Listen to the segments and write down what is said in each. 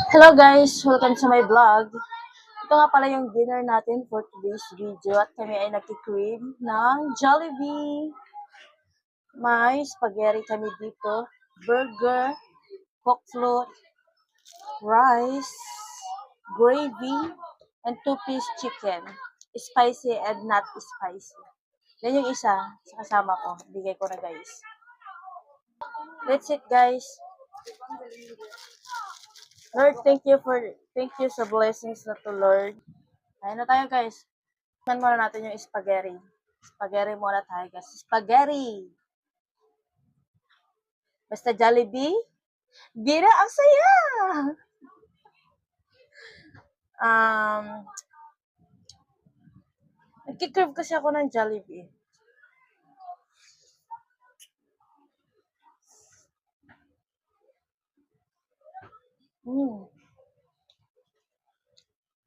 Hello guys! Welcome to my vlog. Ito nga pala yung dinner natin for today's video at kami ay nagki-crave ng Jollibee. May spaghetti kami dito, burger, coke float, rice, gravy, and 2-piece chicken. Spicy and not spicy. Yan yung isa sa kasama ko. Bigay ko na guys. That's it guys. Lord, thank you sa blessings na to Lord. Ayun na tayo guys. Tignan muna natin yung spaghetti. Spaghetti muna tayo guys. Spaghetti! Basta Jollibee? Bira, ang saya! Um, Nagkikrave kasi ako ng Jollibee.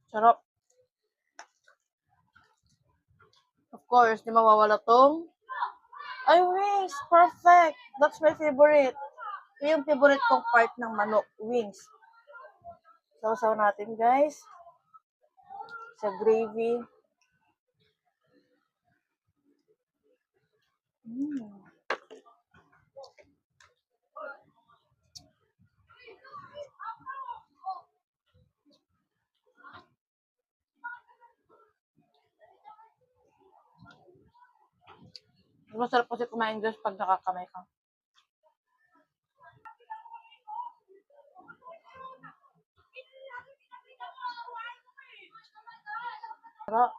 Sarap. Of course, di mawawala tong ay, wings! Perfect! That's my favorite. Ito yung favorite kong part ng manok. Wings. Sausaw natin, guys. Sa gravy. Masarap kasi kumain guys pag nakakamay ka. Sarap.